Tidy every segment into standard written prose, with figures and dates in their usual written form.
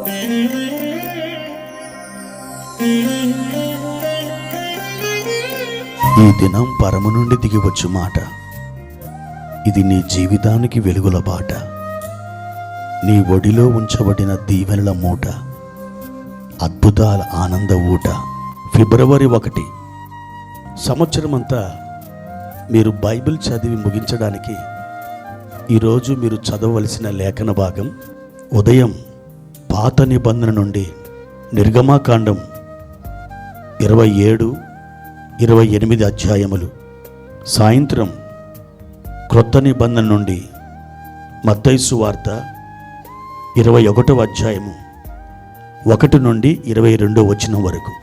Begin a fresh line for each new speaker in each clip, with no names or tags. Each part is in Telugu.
ఈ దినం పరము నుండి దిగివచ్చు మాట, ఇది నీ జీవితానికి వెలుగుల బాట. నీ ఒడిలో ఉంచబడిన దీవెనల మూట, అద్భుతాల ఆనంద ఊట. ఫిబ్రవరి 1 సంవత్సరమంతా మీరు బైబిల్ చదివి ముగించడానికి ఈరోజు మీరు చదవవలసిన లేఖన భాగం ఉదయం పాత నిబంధన నుండి నిర్గమాకాండం 27, 28 అధ్యాయములు, సాయంత్రం క్రొత్త నిబంధన నుండి మత్తయి సువార్త 21వ అధ్యాయము 1 నుండి 22వ వచనం వరకు.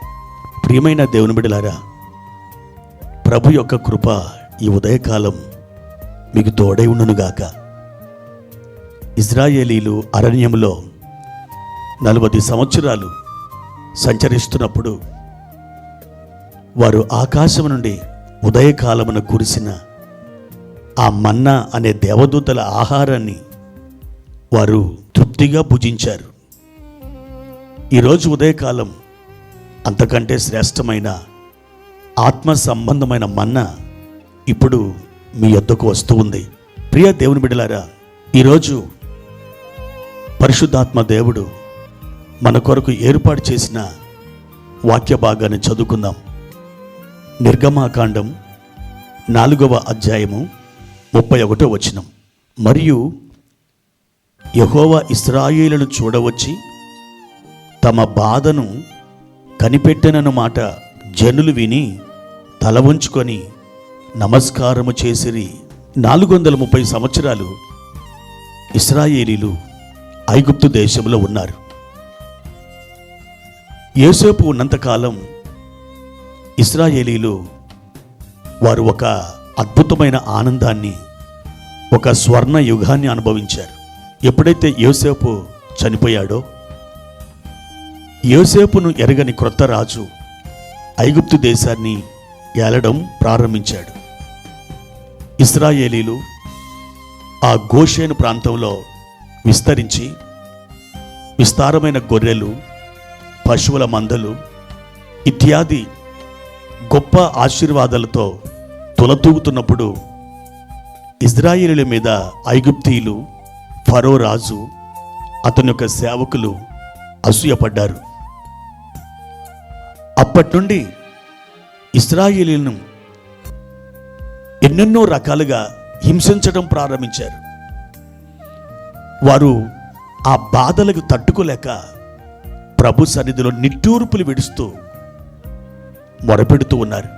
ప్రియమైన దేవుని బిడ్డలారా, ప్రభు యొక్క కృప ఈ ఉదయకాలం మీకు తోడై ఉండునుగాక. ఇశ్రాయేలీలు అరణ్యంలో 40 సంవత్సరాలు సంచరిస్తున్నప్పుడు వారు ఆకాశం నుండి ఉదయకాలమున కురిసిన ఆ మన్నా అనే దేవదూతల ఆహారాన్ని వారు తృప్తిగా భుజించారు. ఈరోజు ఉదయకాలం అంతకంటే శ్రేష్టమైన ఆత్మ సంబంధమైన మన్నా ఇప్పుడు మీ యొద్దకు వస్తూ ఉంది. ప్రియ దేవుని బిడ్డలారా, ఈరోజు పరిశుద్ధాత్మ దేవుడు మన కొరకు ఏర్పాటు చేసిన వాక్య భాగాన్ని చదువుకుందాం. నిర్గమాకాండం 4వ అధ్యాయము 31వ వచనం. మరియు యెహోవా ఇశ్రాయేలును చూడవచ్చి తమ బాధను కనిపెట్టెనను మాట జనులు విని తల వంచుకొని నమస్కారము చేసిరి. 430 సంవత్సరాలు ఇశ్రాయేలీలు ఐగుప్తు దేశంలో ఉన్నారు. యోసేపు ఉన్నంతకాలం ఇశ్రాయేలీలు వారు ఒక అద్భుతమైన ఆనందాన్ని, ఒక స్వర్ణ యుగాన్ని అనుభవించారు. ఎప్పుడైతే యోసేపు చనిపోయాడో, యోసేపును ఎరగని క్రొత్త రాజు ఐగుప్తు దేశాన్ని ఏలడం ప్రారంభించాడు. ఇశ్రాయేలీలు ఆ గోషేను ప్రాంతంలో విస్తరించి విస్తారమైన గొర్రెలు, పశువుల మందలు ఇత్యాది గొప్ప ఆశీర్వాదాలతో తులతూగుతున్నప్పుడు ఇశ్రాయేలీల మీద ఐగుప్తీయులు, ఫరో రాజు, అతని యొక్క సేవకులు అసూయపడ్డారు. అప్పటి నుండి ఇశ్రాయేలీలను ఎన్నెన్నో రకాలుగా హింసించడం ప్రారంభించారు. వారు ఆ బాధలకు తట్టుకోలేక ప్రభు సన్నిధిలో నిట్టూర్పులు విడుస్తూ మొరపెడుతూ ఉన్నారు.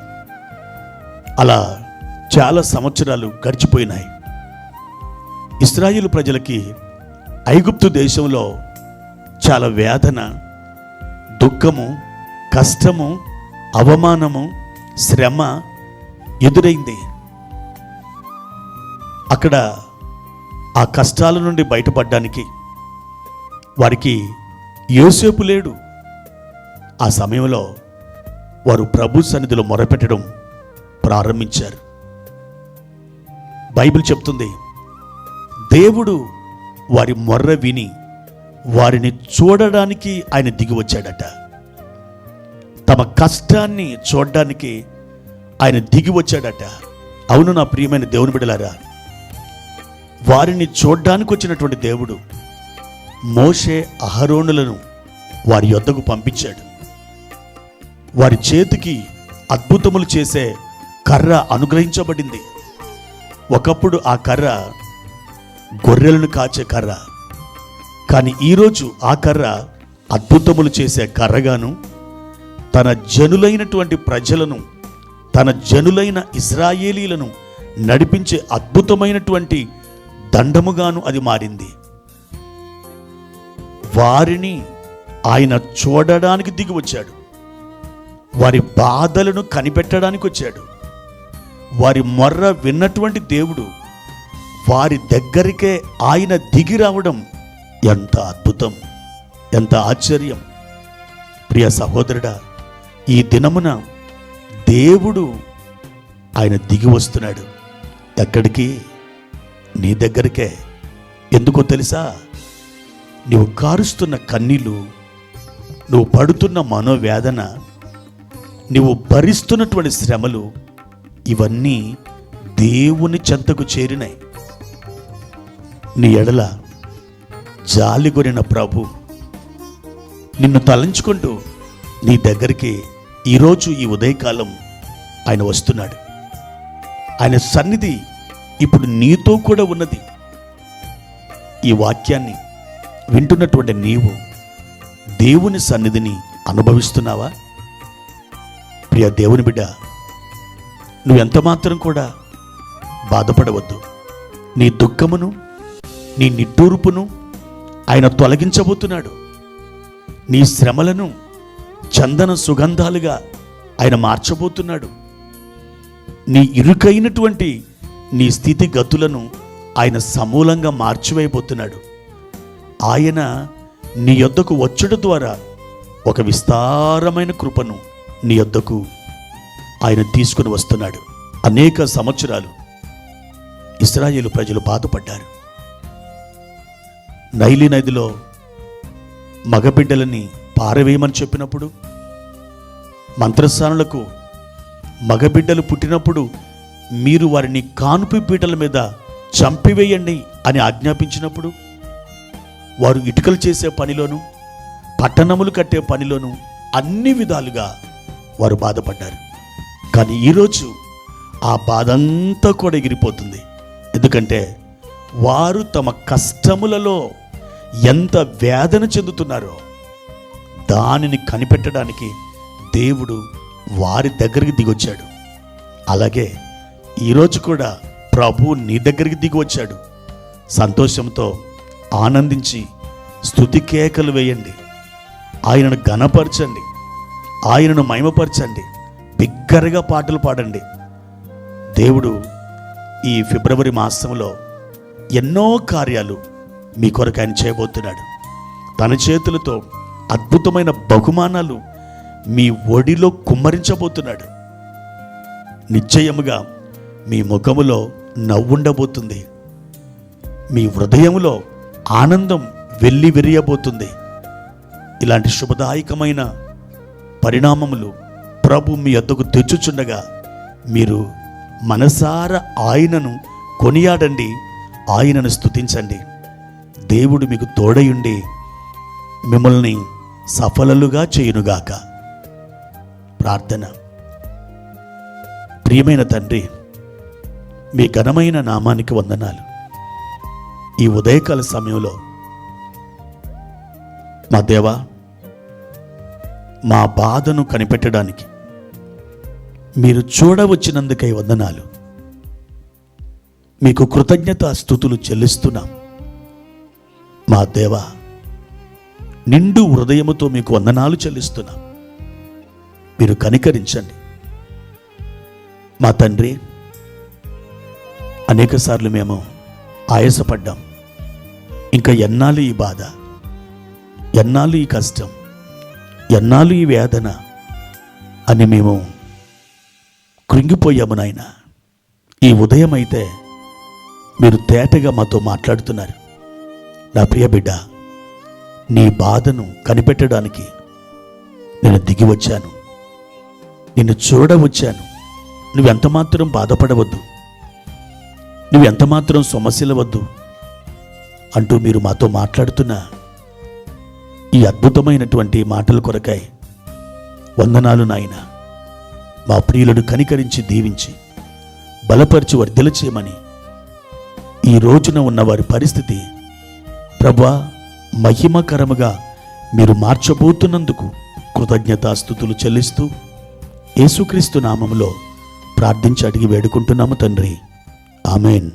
అలా చాలా సంవత్సరాలు గడిచిపోయినాయి. ఇశ్రాయేలు ప్రజలకి ఐగుప్తు దేశంలో చాలా వేదన, దుఃఖము, కష్టము, అవమానము, శ్రమ ఎదురైంది. అక్కడ ఆ కష్టాల నుండి బయటపడడానికి వారికి యోసేపు లేడు. ఆ సమయంలో వారు ప్రభు సన్నిధిలో మొరపెట్టడం ప్రారంభించారు. బైబిల్ చెప్తుంది, దేవుడు వారి మొర్ర విని వారిని చూడడానికి ఆయన దిగి వచ్చాడట. తమ కష్టాన్ని చూడడానికి ఆయన దిగి వచ్చాడట. అవును నా ప్రియమైన దేవుని బిడ్డలారా, వారిని చూడ్డానికి వచ్చినటువంటి దేవుడు మోషే, అహరోనులను వారి యొద్దకు పంపించాడు. వారి చేతికి అద్భుతములు చేసే కర్ర అనుగ్రహించబడింది. ఒకప్పుడు ఆ కర్ర గొర్రెలను కాచే కర్ర, కానీ ఈరోజు ఆ కర్ర అద్భుతములు చేసే కర్రగాను, తన జనులైనటువంటి ప్రజలను, తన జనులైన ఇశ్రాయేలీలను నడిపించే అద్భుతమైనటువంటి దండముగాను అది మారింది. వారిని ఆయన చూడడానికి దిగి వచ్చాడు. వారి బాధలను కనిపెట్టడానికి వచ్చాడు. వారి మొర్ర విన్నటువంటి దేవుడు వారి దగ్గరికే ఆయన దిగి రావడం ఎంత అద్భుతం, ఎంత ఆశ్చర్యం. ప్రియ సహోదరుడా, ఈ దినమున దేవుడు ఆయన దిగి వస్తున్నాడు. ఎక్కడికి? నీ దగ్గరికే. ఎందుకో తెలుసా? నువ్వు కారుస్తున్న కన్నీళ్ళు, నువ్వు పడుతున్న మనోవేదన, నువ్వు భరిస్తున్నటువంటి శ్రమలు, ఇవన్నీ దేవుని చెంతకు చేరినాయి. నీ ఎడల జాలిగొరిన ప్రభు నిన్ను తలంచుకుంటూ నీ దగ్గరికి ఈరోజు ఈ ఉదయకాలం ఆయన వస్తున్నాడు. ఆయన సన్నిధి ఇప్పుడు నీతో కూడా ఉన్నది. ఈ వాక్యాన్ని వింటున్నటువంటి నీవు దేవుని సన్నిధిని అనుభవిస్తున్నావా? ప్రియ దేవుని బిడ్డ, నువ్వెంత మాత్రం కూడా బాధపడవద్దు. నీ దుఃఖమును, నీ నిట్టూర్పును ఆయన తొలగించబోతున్నాడు. నీ శ్రమలను చందన సుగంధాలుగా ఆయన మార్చబోతున్నాడు. నీ ఇరుకైనటువంటి నీ స్థితిగతులను ఆయన సమూలంగా మార్చివేయబోతున్నాడు. ఆయన నీ యొద్దకు వచ్చుట ద్వారా ఒక విస్తారమైన కృపను నీ యొద్దకు ఆయన తీసుకుని వస్తున్నాడు. అనేక సంవత్సరాలు ఇశ్రాయేలు ప్రజలు బాధపడ్డారు. నైలి నదిలో మగబిడ్డలని పారవేయమని చెప్పినప్పుడు, మంత్రస్థానులకు మగబిడ్డలు పుట్టినప్పుడు మీరు వారిని కానుపు పీటల మీద చంపివేయండి అని ఆజ్ఞాపించినప్పుడు, వారు ఇటుకలు చేసే పనిలోను, పట్టణములు కట్టే పనిలోను అన్ని విధాలుగా వారు బాధపడ్డారు. కానీ ఈరోజు ఆ బాధ అంతా కూడా ఎగిరిపోతుంది. ఎందుకంటే వారు తమ కష్టములలో ఎంత వేదన చెందుతున్నారో దానిని కనిపెట్టడానికి దేవుడు వారి దగ్గరికి దిగొచ్చాడు. అలాగే ఈరోజు కూడా ప్రభు నీ దగ్గరికి దిగి వచ్చాడు. సంతోషంతో ఆనందించి స్తుతి కేకలు వేయండి, ఆయనను ఘనపరచండి, ఆయనను మహిమపరచండి, బిగ్గరగా పాటలు పాడండి. దేవుడు ఈ ఫిబ్రవరి మాసంలో ఎన్నో కార్యాలు మీ కొరకు ఆయన చేయబోతున్నాడు. తన చేతులతో అద్భుతమైన బహుమానాలు మీ ఒడిలో కుమ్మరించబోతున్నాడు. నిశ్చయముగా మీ ముఖములో నవ్వుండబోతుంది. మీ హృదయములో ఆనందం వెల్లి విరియబోతుంది. ఇలాంటి శుభదాయకమైన పరిణామములు ప్రభు మీ వద్దకు తెచ్చుచుండగా మీరు మనసారా ఆయనను కొనియాడండి, ఆయనను స్తుతించండి. దేవుడు మీకు తోడయుండి మిమ్మల్ని సఫలులుగా చేయునుగాక. ప్రార్థన. ప్రియమైన తండ్రి, మీ ఘనమైన నామానికి వందనాలు. ఈ ఉదయకాల సమయంలో మా దేవా, మా బాధను కనిపెట్టడానికి మీరు చూడవచ్చినందుకై వందనాలు. మీకు కృతజ్ఞతా స్తుతులు చెల్లిస్తున్నాం. మా దేవా, నిండు హృదయముతో మీకు వందనాలు చెల్లిస్తున్నాం. మీరు కనికరించండి. మా తండ్రి, అనేకసార్లు మేము ఆయాసపడ్డాం. ఇంకా ఎన్నాళ్ళు ఈ బాధ, ఎన్నాళ్ళు ఈ కష్టం, ఎన్నాళ్ళు ఈ వేదన అని మేము కృంగిపోయాము నాయన. ఈ ఉదయం అయితే మీరు తేటగా మాతో మాట్లాడుతున్నారు. నా ప్రియ బిడ్డ, నీ బాధను కనిపెట్టడానికి నేను దిగి వచ్చాను, నిన్ను చూడవచ్చాను. నువ్వెంతమాత్రం బాధపడవద్దు, నువ్వెంతమాత్రం సమస్యలవద్దు అంటూ మీరు మాతో మాట్లాడుతున్న ఈ అద్భుతమైనటువంటి మాటల కొరకై వందనాలు నాయన. మా ప్రియులను కనికరించి దీవించి బలపరిచి వర్ధిల్ల చేయమని, ఈ రోజున ఉన్న వారి పరిస్థితి ప్రభువా మహిమకరముగా మీరు మార్చబోతున్నందుకు కృతజ్ఞతాస్తుతులు చెల్లిస్తూ యేసుక్రీస్తు నామములో ప్రార్థించి అడిగి వేడుకుంటున్నాము తండ్రి. ఆమెన్.